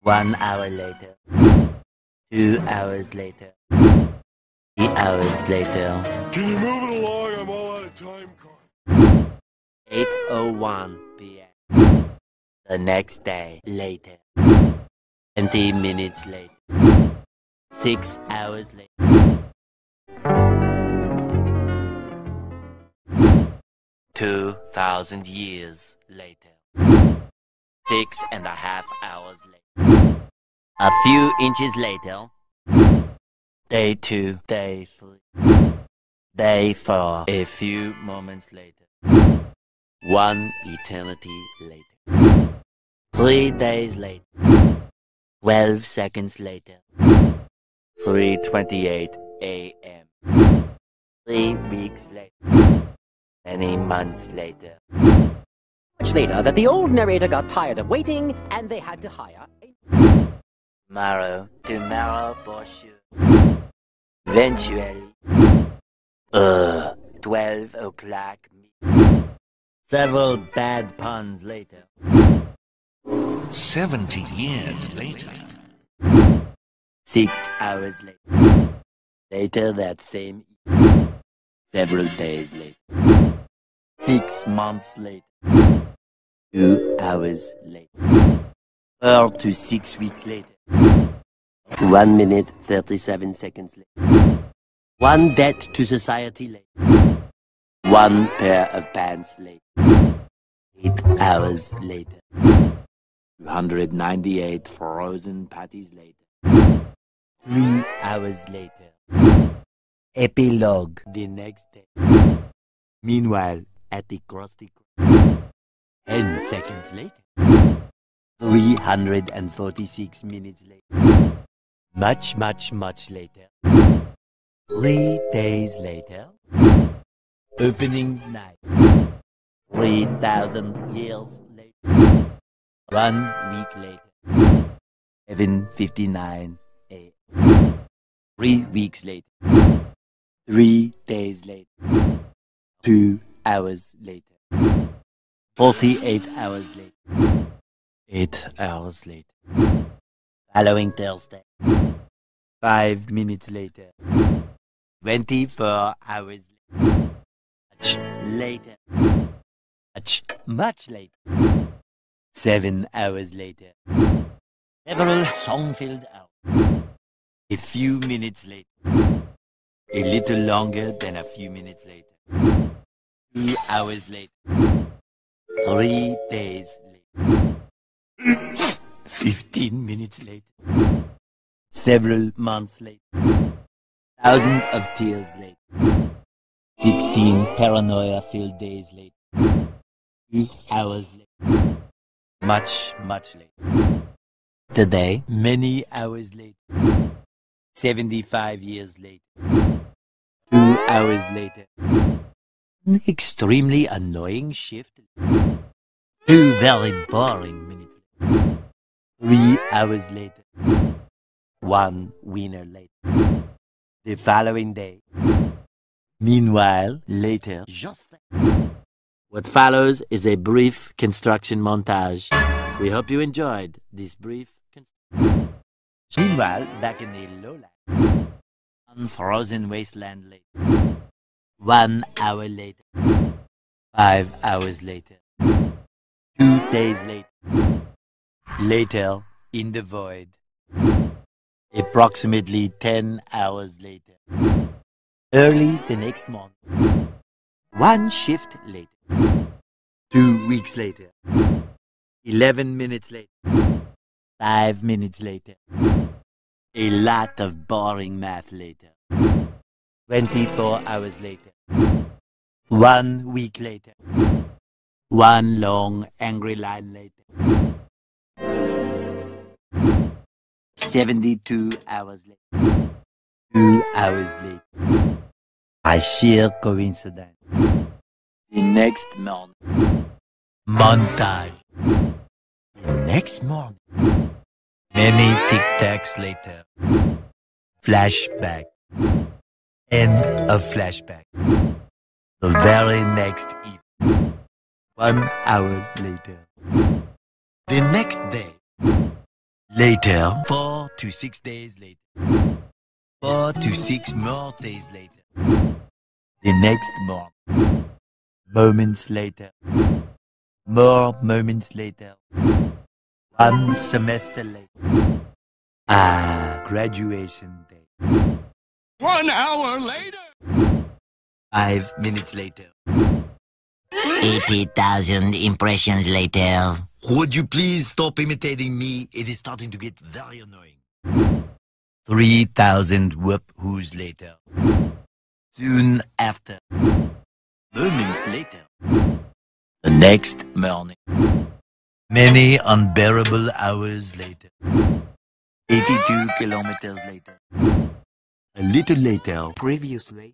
1 hour later. 2 hours later. 3 hours later. Can you move it along? I'm all out of time card. 8:01 p.m. The next day later. 20 minutes later. 6 hours later. 2,000 years later. 6.5 hours later. A few inches later. Day 2, day 3, day 4. A few moments later. 1 eternity later. 3 days later. 12 seconds later. 3:28 a.m. 3 weeks later. Many months later. Much later that the old narrator got tired of waiting and they had to hire a... Tomorrow for sure. Eventually. 12 o'clock. Several bad puns later. 70 years later. 6 hours later. Later that same evening. Several days later. 6 months later. 2 hours later. 4 to 6 weeks later. 1 minute 37 seconds later. 1 debt to society later. 1 pair of pants later. 8 hours later. 298 frozen patties later. 3 hours later. Epilogue the next day. Meanwhile, at the Krusty Krab. 10 seconds later. 346 minutes later. Much later. 3 days later. Opening night. 3,000 years later. 1 week later. 7:59 a.m. 3 weeks later. 3 days later. 2 hours later. 48 hours later. 8 hours later. Following Thursday. 5 minutes later. 24 hours later. Much later. Much later. 7 hours later. Several song-filled hours. A few minutes later. A little longer than a few minutes later. 2 hours later. 3 days later. 15 minutes later. Several months later. Thousands of tears later. 16 paranoia-filled days later. 2 hours later. Much later. Today, many hours later. 75 years later. 2 hours later. An extremely annoying shift. 2 very boring minutes later. 3 hours later. 1 winner later. The following day. Meanwhile, later, just what follows is a brief construction montage. We hope you enjoyed this brief construction. Meanwhile, back in the lowland, unfrozen wasteland later. 1 hour later. 5 hours later. 2 days later. Later, in the void. Approximately 10 hours later. Early the next morning. 1 shift later. 2 weeks later. 11 minutes later. 5 minutes later. A lot of boring math later. 24 hours later. 1 week later. 1 long angry line later. 72 hours later. 2 hours later. By sheer coincidence. The next morning. Montage. The next morning. Many tic-tacs later. Flashback. End of flashback. The very next evening. 1 hour later. The next day. Later, 4 to 6 days later. 4 to 6 more days later. The next morning. Moments later. More moments later. 1 semester later. Graduation day. 1 hour later. 5 minutes later. 80,000 impressions later. Would you please stop imitating me? It is starting to get very annoying. 3,000 whoop-whoos later. Soon after. Moments later. The next morning. Many unbearable hours later. 82 kilometers later. A little later. Previously.